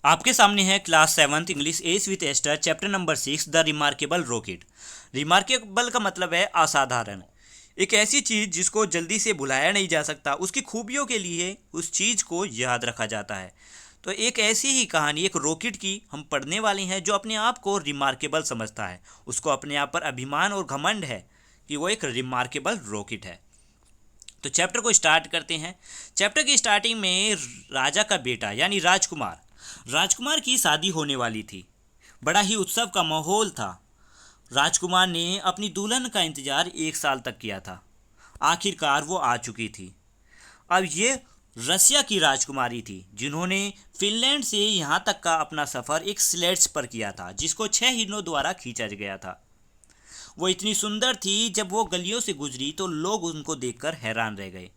आपके सामने है class 7th English S with Esther chapter number 6 the remarkable rocket. Remarkable का मतलब है असाधारण। एक ऐसी चीज़ जिसको जल्दी से भुलाया नहीं जा सकता, उसकी खूबियों के लिए उस चीज़ को याद रखा जाता है। तो एक ऐसी ही कहानी एक रॉकेट की हम पढ़ने वाले हैं जो अपने आप को रिमार्केबल समझता है। उसको अपने आप पर अभिमान और घमंड है कि वो एक रिमार्केबल रॉकेट है। तो चैप्टर को स्टार्ट करते हैं। चैप्टर की स्टार्टिंग में राजा का बेटा यानी राजकुमार की शादी होने वाली थी। बड़ा ही उत्सव का माहौल था। राजकुमार ने अपनी दुल्हन का इंतजार 1 साल तक किया था। आखिरकार वो आ चुकी थी। अब ये रसिया की राजकुमारी थी जिन्होंने फिनलैंड से यहाँ तक का अपना सफ़र एक स्लेड्स पर किया था, जिसको 6 हिरणों द्वारा खींचा गया था। वो इतनी सुंदर थी, जब वो गलियों से गुजरी तो लोग उनको देखकर हैरान रह गए।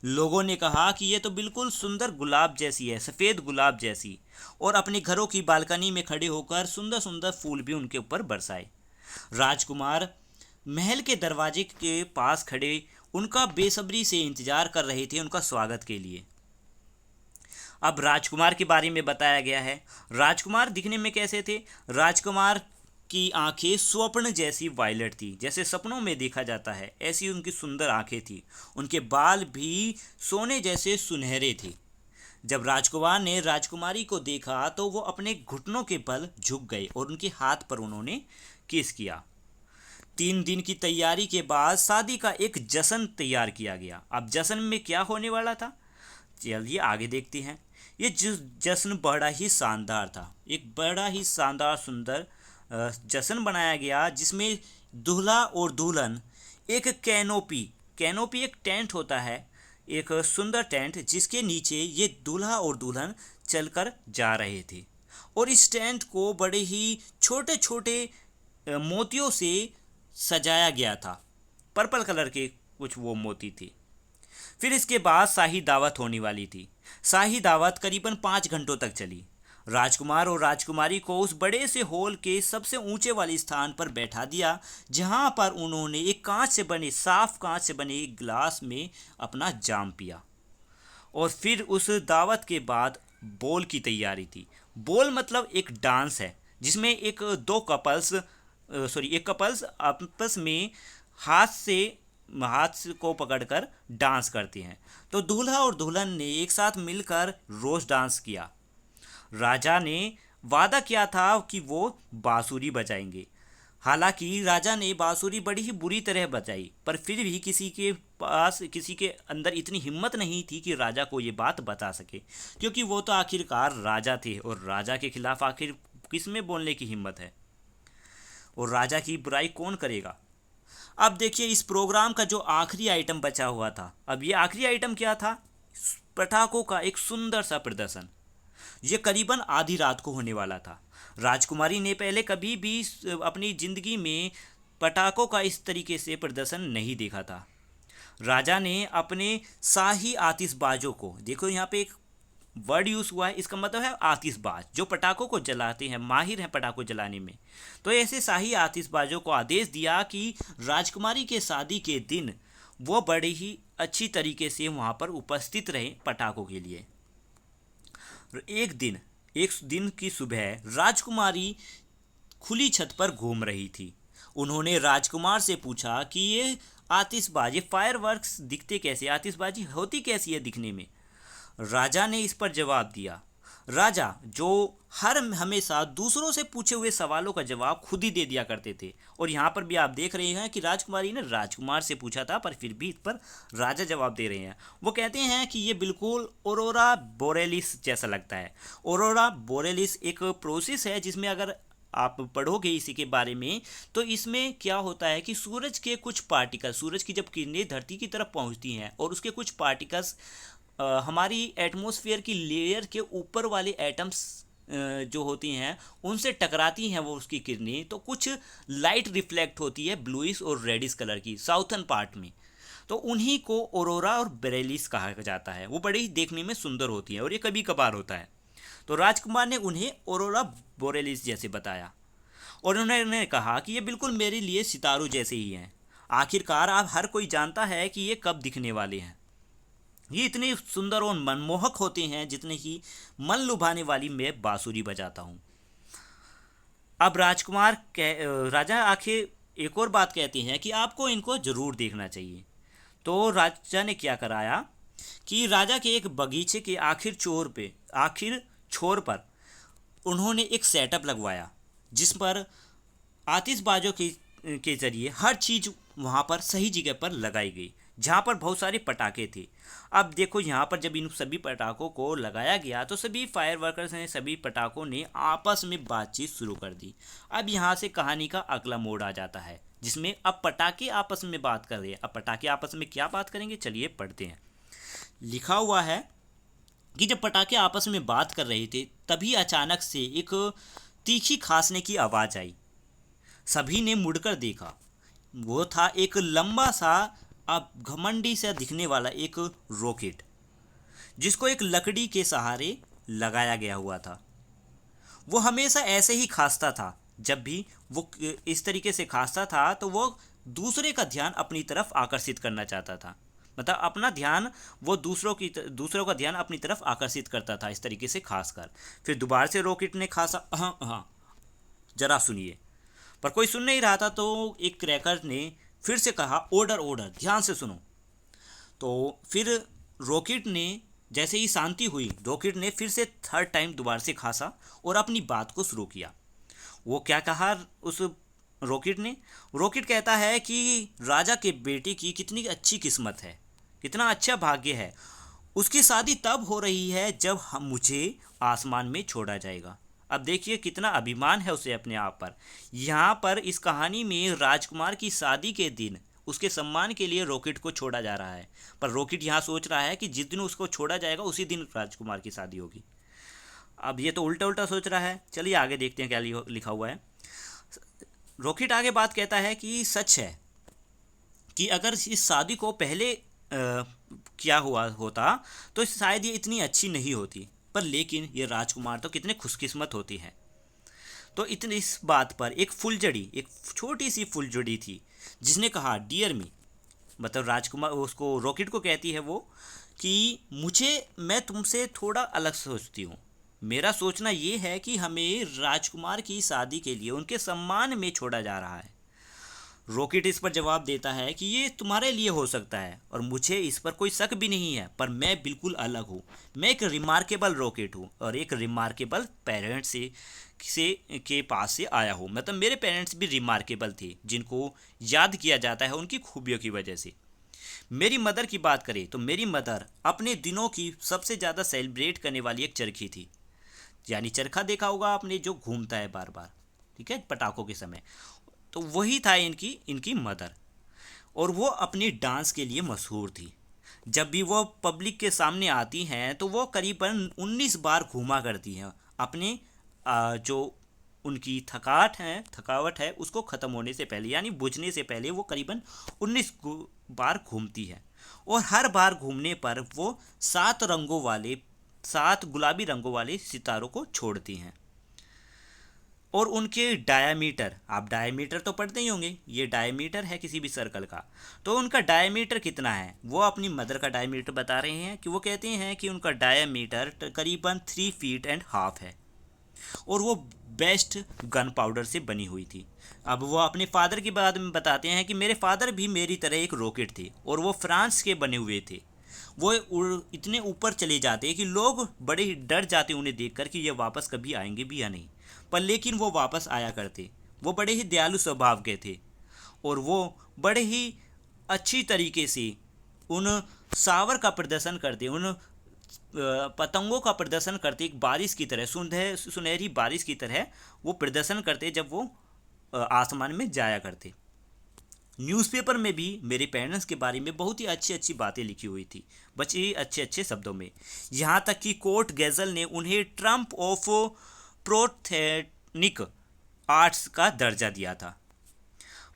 लोगों ने कहा कि ये तो बिल्कुल सुंदर गुलाब जैसी है, सफ़ेद गुलाब जैसी। और अपने घरों की बालकनी में खड़े होकर सुंदर सुंदर फूल भी उनके ऊपर बरसाए। राजकुमार महल के दरवाजे के पास खड़े उनका बेसब्री से इंतजार कर रहे थे उनका स्वागत के लिए। अब राजकुमार के बारे में बताया गया है। राजकुमार दिखने में कैसे थे? राजकुमार की आंखें स्वप्न जैसी वायलेट थी, जैसे सपनों में देखा जाता है ऐसी उनकी सुंदर आंखें थी। उनके बाल भी सोने जैसे सुनहरे थे। जब राजकुमार ने राजकुमारी को देखा तो वो अपने घुटनों के बल झुक गए और उनके हाथ पर उन्होंने किस किया। 3 दिन की तैयारी के बाद शादी का एक जश्न तैयार किया गया। अब जश्न में क्या होने वाला था, चलिए आगे देखते हैं। ये जश्न बड़ा ही शानदार था। एक बड़ा ही शानदार सुंदर जश्न बनाया गया, जिसमें दूल्हा और दुल्हन एक कैनोपी एक टेंट होता है, एक सुंदर टेंट जिसके नीचे ये दूल्हा और दुल्हन चलकर जा रहे थे। और इस टेंट को बड़े ही छोटे छोटे मोतियों से सजाया गया था। पर्पल कलर के कुछ वो मोती थे। फिर इसके बाद शाही दावत होने वाली थी। शाही दावत करीबन 5 घंटों तक चली। राजकुमार और राजकुमारी को उस बड़े से हॉल के सबसे ऊंचे वाले स्थान पर बैठा दिया, जहां पर उन्होंने एक साफ कांच से बने एक गिलास में अपना जाम पिया। और फिर उस दावत के बाद बोल की तैयारी थी। बोल मतलब एक डांस है जिसमें एक कपल्स आपस में हाथ को पकड़कर डांस करते हैं। तो दूल्हा और दुल्हन ने एक साथ मिलकर रोज डांस किया। राजा ने वादा किया था कि वो बांसुरी बजाएंगे। हालांकि राजा ने बांसुरी बड़ी ही बुरी तरह बजाई, पर फिर भी किसी के अंदर इतनी हिम्मत नहीं थी कि राजा को ये बात बता सके, क्योंकि वो तो आखिरकार राजा थे और राजा के खिलाफ आखिर किस में बोलने की हिम्मत है। और राजा की बुराई कौन करेगा। अब देखिए इस प्रोग्राम का जो आखिरी आइटम बचा हुआ था। अब ये आखिरी आइटम क्या था? पटाखों का एक सुंदर सा प्रदर्शन। ये करीबन आधी रात को होने वाला था। राजकुमारी ने पहले कभी भी अपनी जिंदगी में पटाखों का इस तरीके से प्रदर्शन नहीं देखा था। राजा ने अपने शाही आतिशबाजों को, देखो यहाँ पे एक वर्ड यूज़ हुआ है, इसका मतलब है आतिशबाज, जो पटाखों को जलाते हैं, माहिर हैं पटाखों जलाने में। तो ऐसे शाही आतिशबाजों को आदेश दिया कि राजकुमारी के शादी के दिन वो बड़े ही अच्छी तरीके से वहाँ पर उपस्थित रहें पटाखों के लिए। एक दिन की सुबह राजकुमारी खुली छत पर घूम रही थी। उन्होंने राजकुमार से पूछा कि ये आतिशबाजी फायरवर्क्स दिखते कैसे, आतिशबाजी होती कैसी है दिखने में। राजा ने इस पर जवाब दिया। राजा जो हमेशा दूसरों से पूछे हुए सवालों का जवाब खुद ही दे दिया करते थे। और यहाँ पर भी आप देख रहे हैं कि राजकुमारी ने राजकुमार से पूछा था, पर फिर भी इस पर राजा जवाब दे रहे हैं। वो कहते हैं कि ये बिल्कुल ऑरोरा बोरेलिस जैसा लगता है। ऑरोरा बोरेलिस एक प्रोसेस है जिसमें अगर आप पढ़ोगे इसी के बारे में, तो इसमें क्या होता है कि सूरज के कुछ पार्टिकल, सूरज की जब किरणें धरती की तरफ पहुंचती हैं और उसके कुछ पार्टिकल्स हमारी एटमॉस्फेयर की लेयर के ऊपर वाले एटम्स जो होती हैं उनसे टकराती हैं वो उसकी किरणें, तो कुछ लाइट रिफ्लेक्ट होती है ब्लूइश और रेडिश कलर की साउथर्न पार्ट में। तो उन्हीं को ऑरोरा और बोरेलिस कहा जाता है। वो बड़ी ही देखने में सुंदर होती है और ये कभी कभार होता है। तो राजकुमार ने उन्हें ऑरोरा बोरेलिस जैसे बताया और उन्होंने कहा कि ये बिल्कुल मेरे लिए सितारों जैसे ही हैं। आखिरकार आप हर कोई जानता है कि ये कब दिखने वाले हैं। ये इतने सुंदर और मनमोहक होते हैं जितने कि मन लुभाने वाली मैं बांसुरी बजाता हूँ। अब राजा आखिर एक और बात कहते हैं कि आपको इनको जरूर देखना चाहिए। तो राजा ने क्या कराया कि राजा के एक बगीचे के आखिर छोर पर उन्होंने एक सेटअप लगवाया, जिस पर आतिशबाजों के जरिए हर चीज़ वहाँ पर सही जगह पर लगाई गई, जहाँ पर बहुत सारे पटाखे थे। अब देखो यहाँ पर जब इन सभी पटाखों को लगाया गया तो सभी फायर वर्कर्स ने, सभी पटाखों ने आपस में बातचीत शुरू कर दी। अब यहाँ से कहानी का अगला मोड़ आ जाता है, जिसमें अब पटाखे आपस में बात कर रहे हैं। अब पटाखे आपस में क्या बात करेंगे, चलिए पढ़ते हैं। लिखा हुआ है कि जब पटाखे आपस में बात कर रहे थे तभी अचानक से एक तीखी खांसने की आवाज़ आई। सभी ने मुड़कर देखा। वो था एक लंबा सा, अब घमंडी सा दिखने वाला एक रॉकेट, जिसको एक लकड़ी के सहारे लगाया गया हुआ था। वो हमेशा ऐसे ही खांसता था। जब भी वो इस तरीके से खांसता था तो वो दूसरे का ध्यान अपनी तरफ आकर्षित करना चाहता था। मतलब अपना ध्यान, वो दूसरों का ध्यान अपनी तरफ आकर्षित करता था इस तरीके से खास कर। फिर दोबारा से रॉकेट ने खासा, हाँ हाँ जरा सुनिए। पर कोई सुन नहीं रहा था, तो एक क्रैकर ने फिर से कहा, ऑर्डर ऑर्डर, ध्यान से सुनो। तो फिर रॉकेट ने, जैसे ही शांति हुई, रॉकेट ने फिर से थर्ड टाइम दोबारा से खांसा और अपनी बात को शुरू किया। वो क्या कहा उस रॉकेट ने? रॉकेट कहता है कि राजा के बेटे की कितनी अच्छी किस्मत है, कितना अच्छा भाग्य है। उसकी शादी तब हो रही है जब मुझे आसमान में छोड़ा जाएगा। अब देखिए कितना अभिमान है उसे अपने आप पर। यहाँ पर इस कहानी में राजकुमार की शादी के दिन उसके सम्मान के लिए रॉकेट को छोड़ा जा रहा है, पर रॉकेट यहाँ सोच रहा है कि जिस दिन उसको छोड़ा जाएगा उसी दिन राजकुमार की शादी होगी। अब ये तो उल्टा उल्टा सोच रहा है। चलिए आगे देखते हैं क्या लिखा हुआ है। रॉकेट आगे बात कहता है कि सच है कि अगर इस शादी को पहले किया हुआ होता तो शायद ये इतनी अच्छी नहीं होती, पर लेकिन ये राजकुमार तो कितने खुशकिस्मत होती हैं। तो इतनी इस बात पर एक छोटी सी फुलझड़ी थी, जिसने कहा, डियर मी, मतलब राजकुमार उसको, रॉकेट को कहती है वो, कि मैं तुमसे थोड़ा अलग सोचती हूँ। मेरा सोचना ये है कि हमें राजकुमार की शादी के लिए उनके सम्मान में छोड़ा जा रहा है। रॉकेट इस पर जवाब देता है कि ये तुम्हारे लिए हो सकता है और मुझे इस पर कोई शक भी नहीं है, पर मैं बिल्कुल अलग हूँ। मैं एक रिमार्केबल रॉकेट हूँ और एक रिमार्केबल पेरेंट्स से के पास से आया हूँ। मतलब मेरे पेरेंट्स भी रिमार्केबल थे, जिनको याद किया जाता है उनकी खूबियों की वजह से। मेरी मदर की बात करें तो मेरी मदर अपने दिनों की सबसे ज़्यादा सेलिब्रेट करने वाली एक चरखी थी। यानी चरखा देखा होगा आपने, जो घूमता है बार बार, ठीक है, पटाखों के समय। तो वही था इनकी मदर। और वो अपने डांस के लिए मशहूर थी। जब भी वो पब्लिक के सामने आती हैं तो वो करीबन 19 बार घूमा करती हैं अपने जो उनकी थकावट है उसको ख़त्म होने से पहले, यानी बुझने से पहले वो करीबन 19 बार घूमती है। और हर बार घूमने पर वो 7 गुलाबी रंगों वाले सितारों को छोड़ती हैं। और उनके डायामीटर, आप डायामीटर तो पढ़ते ही होंगे, ये डायामीटर है किसी भी सर्कल का। तो उनका डायामीटर कितना है, वो अपनी मदर का डायामीटर बता रहे हैं कि वो कहते हैं कि उनका डायामीटर करीबन 3.5 फीट है। और वो बेस्ट गन पाउडर से बनी हुई थी। अब वो अपने फादर के बारे में बताते हैं कि मेरे फादर भी मेरी तरह एक रॉकेट थे और वो फ्रांस के बने हुए थे। वो इतने ऊपर चले जाते कि लोग बड़े ही डर जाते उन्हें देखकर कि ये वापस कभी आएंगे भी या नहीं, पर लेकिन वो वापस आया करते। वो बड़े ही दयालु स्वभाव के थे और वो बड़े ही अच्छी तरीके से उन सावर का प्रदर्शन करते, उन पतंगों का प्रदर्शन करते, एक बारिश की तरह, सुनहरी बारिश की तरह वो प्रदर्शन करते जब वो आसमान में जाया करते। न्यूज़पेपर में भी मेरे पेरेंट्स के बारे में बहुत ही अच्छी अच्छी बातें लिखी हुई थी, बच्चे ही अच्छे अच्छे शब्दों में। यहाँ तक कि कोर्ट गैजल ने उन्हें ट्रम्प ऑफ प्रोथेनिक आर्ट्स का दर्जा दिया था।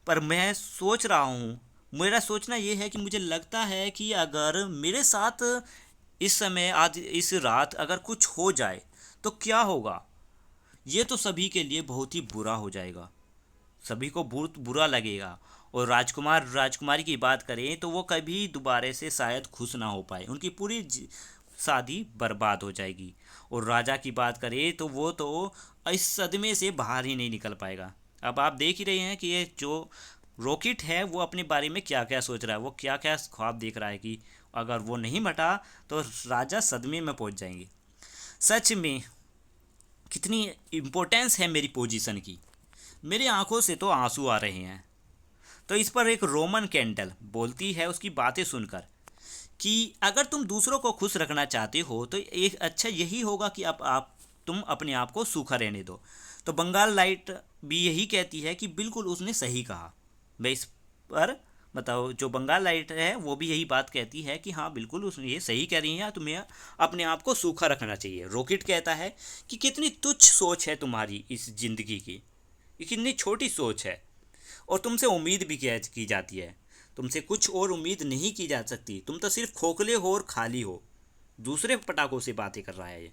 पर मैं सोच रहा हूँ, मेरा सोचना ये है कि मुझे लगता है कि अगर मेरे साथ इस समय, आज इस रात अगर कुछ हो जाए तो क्या होगा। ये तो सभी के लिए बहुत ही बुरा हो जाएगा, सभी को बहुत बुरा लगेगा। और राजकुमार राजकुमारी की बात करें तो वो कभी दोबारा से शायद खुश ना हो पाए, उनकी पूरी शादी बर्बाद हो जाएगी। और राजा की बात करें तो वो तो इस सदमे से बाहर ही नहीं निकल पाएगा। अब आप देख ही रहे हैं कि ये जो रॉकेट है वो अपने बारे में क्या क्या सोच रहा है, वो क्या क्या ख्वाब देख रहा है कि अगर वो नहीं मटा तो राजा सदमे में पहुंच जाएंगे। सच में कितनी इम्पोर्टेंस है मेरी पोजीशन की, मेरी आंखों से तो आंसू आ रहे हैं। तो इस पर एक रोमन कैंडल बोलती है उसकी बातें सुनकर कि अगर तुम दूसरों को खुश रखना चाहते हो तो एक अच्छा यही होगा कि आप तुम अपने आप को सूखा रहने दो। तो बंगाल लाइट भी यही कहती है कि बिल्कुल उसने सही कहा। मैं इस पर बताओ, जो बंगाल लाइट है वो भी यही बात कहती है कि हाँ बिल्कुल उसने ये सही कह रही है, तुम्हें अपने आप को सूखा रखना चाहिए। रॉकेट कहता है कि कितनी तुच्छ सोच है तुम्हारी इस जिंदगी की, ये कितनी छोटी सोच है, और तुमसे उम्मीद भी की जाती है, तुमसे कुछ और उम्मीद नहीं की जा सकती, तुम तो सिर्फ खोखले हो और खाली हो। दूसरे पटाखों से बातें कर रहा है ये।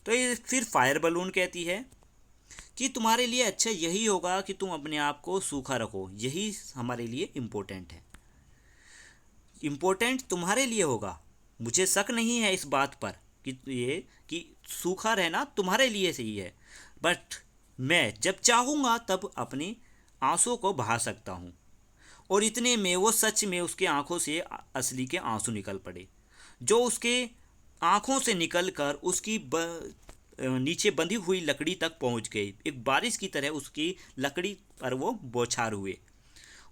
तो ये फिर फायर बलून कहती है कि तुम्हारे लिए अच्छा यही होगा कि तुम अपने आप को सूखा रखो, यही हमारे लिए इम्पोर्टेंट है, इम्पोर्टेंट तुम्हारे लिए होगा। मुझे शक नहीं है इस बात पर कि सूखा रहना तुम्हारे लिए सही है, बट मैं जब चाहूँगा तब अपने आंसू को बहा सकता हूँ। और इतने में वो सच में उसके आंखों से असली के आंसू निकल पड़े, जो उसके आंखों से निकलकर उसकी नीचे बंधी हुई लकड़ी तक पहुंच गई। एक बारिश की तरह उसकी लकड़ी पर वो बौछार हुए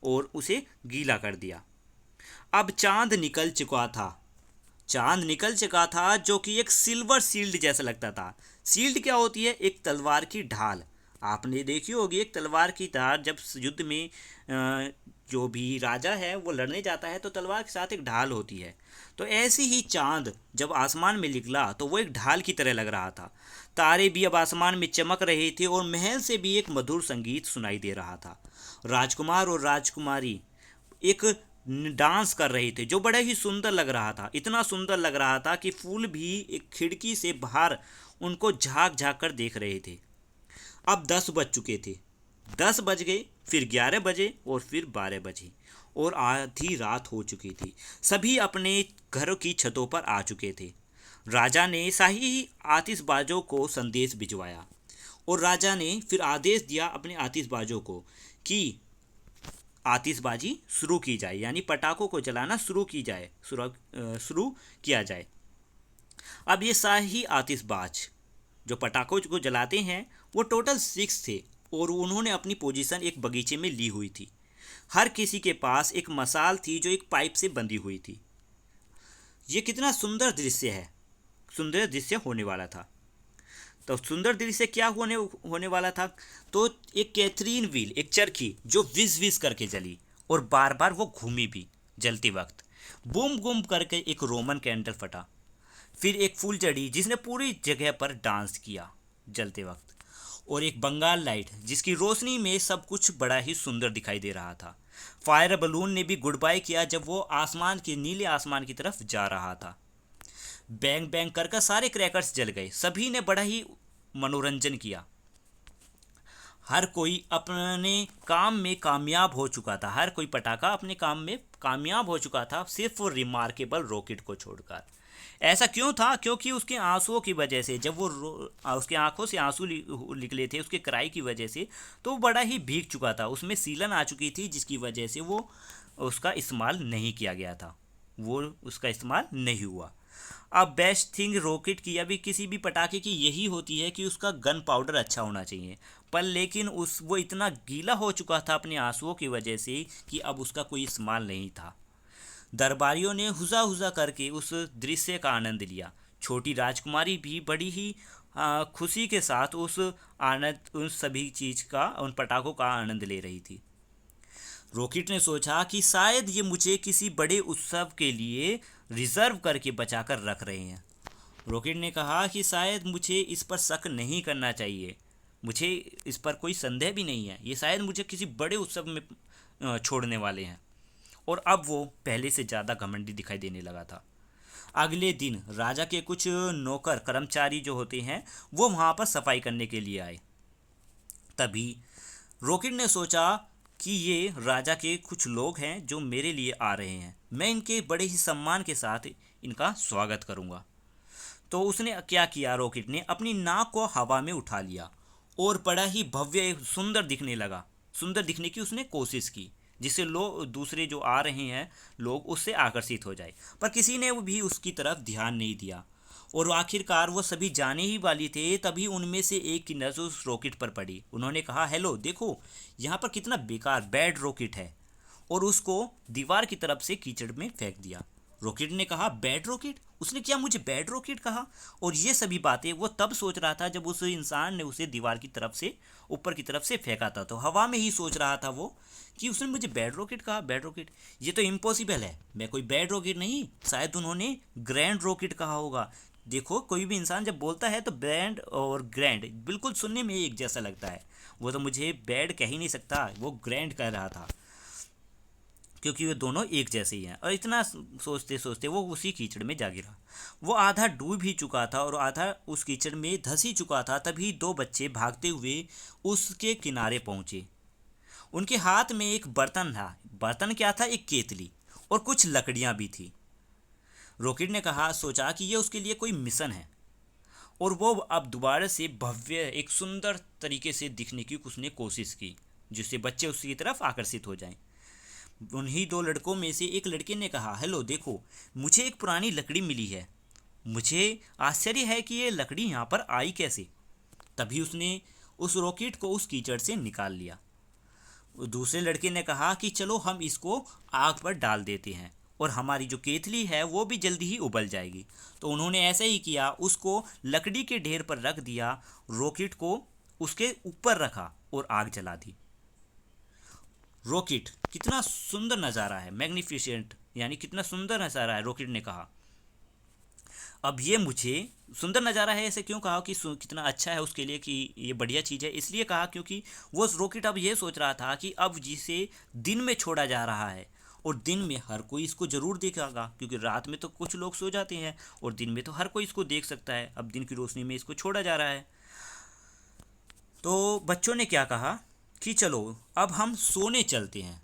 और उसे गीला कर दिया। अब चांद निकल चुका था, चांद निकल चुका था जो कि एक सिल्वर शील्ड जैसा लगता था। शील्ड क्या होती है? एक तलवार की ढाल। आपने देखी होगी एक तलवार की धार, जब युद्ध में जो भी राजा है वो लड़ने जाता है तो तलवार के साथ एक ढाल होती है। तो ऐसे ही चांद जब आसमान में निकला तो वो एक ढाल की तरह लग रहा था। तारे भी अब आसमान में चमक रहे थे और महल से भी एक मधुर संगीत सुनाई दे रहा था। राजकुमार और राजकुमारी एक डांस कर रहे थे जो बड़ा ही सुंदर लग रहा था। इतना सुंदर लग रहा था कि फूल भी एक खिड़की से बाहर उनको झांक झांक कर देख रहे थे। अब 10 बज चुके थे, 10 बज गए, फिर 11 बजे और फिर 12 बजे और आधी रात हो चुकी थी। सभी अपने घरों की छतों पर आ चुके थे। राजा ने शाही आतिशबाजों को संदेश भिजवाया और राजा ने फिर आदेश दिया अपने आतिशबाजों को कि आतिशबाजी शुरू की जाए, यानी पटाखों को जलाना शुरू किया जाए। अब ये शाही आतिशबाज जो पटाखों को जलाते हैं वो टोटल 6 थे और उन्होंने अपनी पोजीशन एक बगीचे में ली हुई थी। हर किसी के पास एक मशाल थी जो एक पाइप से बंधी हुई थी। ये कितना सुंदर दृश्य है, सुंदर दृश्य होने वाला था। तो सुंदर दृश्य क्या होने वाला था? तो एक कैथरीन व्हील, एक चरखी जो विज विज करके जली और बार बार वो घूमी भी जलते वक्त। बूम बूम करके एक रोमन कैंडल फटा। फिर एक फूलझड़ी जिसने पूरी जगह पर डांस किया जलते वक्त, और एक बंगाल लाइट जिसकी रोशनी में सब कुछ बड़ा ही सुंदर दिखाई दे रहा था। फायर बलून ने भी गुड बाय किया जब वो नीले आसमान की तरफ जा रहा था। बैंग बैंग कर सारे क्रैकर्स जल गए। सभी ने बड़ा ही मनोरंजन किया। हर कोई अपने काम में कामयाब हो चुका था, हर कोई पटाखा अपने काम में कामयाब हो चुका था, सिर्फ वो रिमार्केबल रॉकेट को छोड़कर। ऐसा क्यों था? क्योंकि उसके आंसुओं की वजह से, जब वो उसके आंखों से आंसू निकले थे उसके क्राई की वजह से, तो वो बड़ा ही भीग चुका था, उसमें सीलन आ चुकी थी, जिसकी वजह से वो उसका इस्तेमाल नहीं किया गया था, वो उसका इस्तेमाल नहीं हुआ। अब बेस्ट थिंग रॉकेट की या भी किसी भी पटाखे की यही होती है कि उसका गन पाउडर अच्छा होना चाहिए, पर लेकिन वो इतना गीला हो चुका था अपने आंसुओं की वजह से कि अब उसका कोई इस्तेमाल नहीं था। दरबारियों ने हुजा हुजा करके उस दृश्य का आनंद लिया। छोटी राजकुमारी भी बड़ी ही खुशी के साथ उन सभी चीज़ का, उन पटाखों का आनंद ले रही थी। रॉकेट ने सोचा कि शायद ये मुझे किसी बड़े उत्सव के लिए रिजर्व करके बचाकर रख रहे हैं। रॉकेट ने कहा कि शायद मुझे इस पर शक नहीं करना चाहिए, मुझे इस पर कोई संदेह भी नहीं है, ये शायद मुझे किसी बड़े उत्सव में छोड़ने वाले हैं। और अब वो पहले से ज़्यादा घमंडी दिखाई देने लगा था। अगले दिन राजा के कुछ नौकर कर्मचारी जो होते हैं वो वहाँ पर सफाई करने के लिए आए। तभी रॉकेट ने सोचा कि ये राजा के कुछ लोग हैं जो मेरे लिए आ रहे हैं, मैं इनके बड़े ही सम्मान के साथ इनका स्वागत करूँगा। तो उसने क्या किया, रॉकेट ने अपनी नाक को हवा में उठा लिया और बड़ा ही भव्य सुंदर दिखने लगा। सुंदर दिखने की उसने कोशिश की, जिससे लोग दूसरे जो आ रहे हैं लोग उससे आकर्षित हो जाए, पर किसी ने भी उसकी तरफ ध्यान नहीं दिया। और आखिरकार वो सभी जाने ही वाली थे, तभी उनमें से एक की नज़र उस रॉकेट पर पड़ी। उन्होंने कहा, हेलो देखो यहाँ पर कितना बेकार बैड रॉकेट है, और उसको दीवार की तरफ से कीचड़ में फेंक दिया। रॉकेट ने कहा, बैड रॉकेट? उसने क्या मुझे बैड रॉकेट कहा? और ये सभी बातें वो तब सोच रहा था जब उस इंसान ने उसे दीवार की तरफ से ऊपर की तरफ से फेंका था। तो हवा में ही सोच रहा था वो कि उसने मुझे बैड रॉकेट कहा। बैड रॉकेट, ये तो इम्पॉसिबल है, मैं कोई बैड रॉकेट नहीं, शायद उन्होंने ग्रैंड रॉकेट कहा होगा। देखो कोई भी इंसान जब बोलता है तो ब्रैंड और ग्रैंड बिल्कुल सुनने में एक जैसा लगता है। वो तो मुझे बैड कह ही नहीं सकता, वो ग्रैंड कह रहा था, क्योंकि वे दोनों एक जैसे ही हैं। और इतना सोचते सोचते वो उसी कीचड़ में जा गिरा। वो आधा डूब ही चुका था और आधा उस कीचड़ में धंस ही चुका था। तभी दो बच्चे भागते हुए उसके किनारे पहुंचे। उनके हाथ में एक बर्तन था। बर्तन क्या था? एक केतली, और कुछ लकड़ियां भी थी। रॉकेट ने कहा, सोचा कि ये उसके लिए कोई मिशन है, और वो अब दोबारा से भव्य एक सुंदर तरीके से दिखने की उसने कोशिश की, जिससे बच्चे उसकी तरफ आकर्षित हो जाएं। उन्हीं दो लड़कों में से एक लड़के ने कहा, हेलो देखो मुझे एक पुरानी लकड़ी मिली है, मुझे आश्चर्य है कि ये लकड़ी यहाँ पर आई कैसे। तभी उसने उस रॉकेट को उस कीचड़ से निकाल लिया। दूसरे लड़के ने कहा कि चलो हम इसको आग पर डाल देते हैं और हमारी जो केतली है वो भी जल्दी ही उबल जाएगी। तो उन्होंने ऐसा ही किया, उसको लकड़ी के ढेर पर रख दिया, रॉकेट को उसके ऊपर रखा और आग जला दी। रॉकेट, कितना सुंदर नज़ारा है, मैग्निफिसेंट, यानी कितना सुंदर नज़ारा है। रॉकेट ने कहा, अब ये मुझे सुंदर नज़ारा है, ऐसे क्यों कहा कि कितना अच्छा है उसके लिए, कि ये बढ़िया चीज़ है, इसलिए कहा क्योंकि वो रॉकेट अब ये सोच रहा था कि अब जिसे दिन में छोड़ा जा रहा है, और दिन में हर कोई इसको ज़रूर देखेगा, क्योंकि रात में तो कुछ लोग सो जाते हैं और दिन में तो हर कोई इसको देख सकता है। अब दिन की रोशनी में इसको छोड़ा जा रहा है। तो बच्चों ने क्या कहा कि चलो अब हम सोने चलते हैं,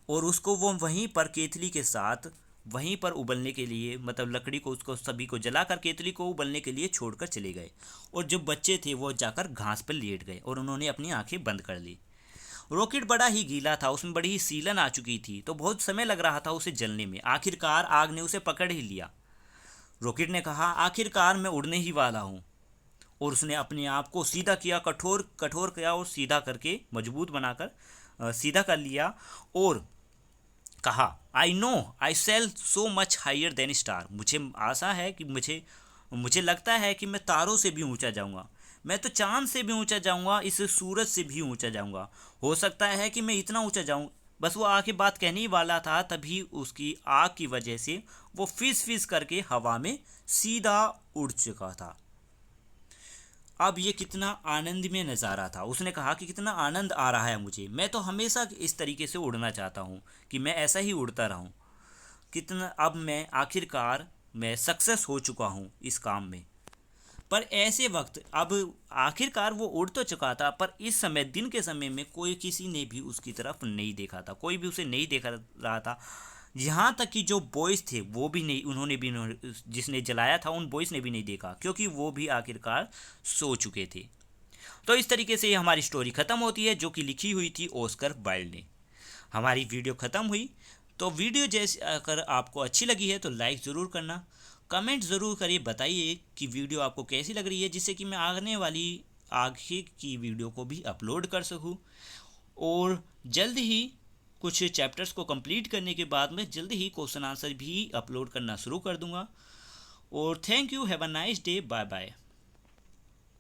और उसको वो वहीं पर केतली के साथ वहीं पर उबलने के लिए, मतलब लकड़ी को उसको सभी को जलाकर केतली को उबलने के लिए छोड़कर चले गए। और जो बच्चे थे वो जाकर घास पर लेट गए और उन्होंने अपनी आंखें बंद कर ली। रॉकेट बड़ा ही गीला था, उसमें बड़ी ही सीलन आ चुकी थी, तो बहुत समय लग रहा था उसे जलने में। आखिरकार आग ने उसे पकड़ ही लिया। रॉकेट ने कहा, आखिरकार मैं उड़ने ही वाला हूँ। और उसने अपने आप को सीधा किया, कठोर कठोर किया और सीधा करके मजबूत बनाकर सीधा कर लिया, और कहा, I know I sell so much higher than star. मुझे आशा है कि मुझे लगता है कि मैं तारों से भी ऊंचा जाऊंगा, मैं तो चांद से भी ऊंचा जाऊंगा, इस सूरज से भी ऊंचा जाऊंगा, हो सकता है कि मैं इतना ऊंचा जाऊं। बस वो आके बात कहने ही वाला था, तभी उसकी आग की वजह से वो फिस फिस करके हवा में सीधा उड़ चुका था। अब ये कितना आनंद में नज़ारा था। उसने कहा कि कितना आनंद आ रहा है मुझे, मैं तो हमेशा इस तरीके से उड़ना चाहता हूँ कि मैं ऐसा ही उड़ता रहूँ। कितना अब मैं आखिरकार मैं सक्सेस हो चुका हूँ इस काम में। पर ऐसे वक्त अब आखिरकार वो उड़ तो चुका था, पर इस समय दिन के समय में कोई किसी ने भी उसकी तरफ नहीं देखा था, कोई भी उसे नहीं देख रहा था। यहाँ तक कि जो बॉयज़ थे वो भी नहीं, उन्होंने भी जिसने जलाया था उन बॉयज़ ने भी नहीं देखा, क्योंकि वो भी आखिरकार सो चुके थे। तो इस तरीके से हमारी स्टोरी ख़त्म होती है, जो कि लिखी हुई थी ऑस्कर वाइल्ड ने। हमारी वीडियो ख़त्म हुई। तो वीडियो जैसे अगर आपको अच्छी लगी है तो लाइक ज़रूर करना, कमेंट ज़रूर करिए, बताइए कि वीडियो आपको कैसी लग रही है, जिससे कि मैं आने वाली आगे की वीडियो को भी अपलोड कर सकूँ। और जल्द ही कुछ चैप्टर्स को कंप्लीट करने के बाद मैं जल्द ही क्वेश्चन आंसर भी अपलोड करना शुरू कर दूंगा। और thank you, have a nice day, bye bye.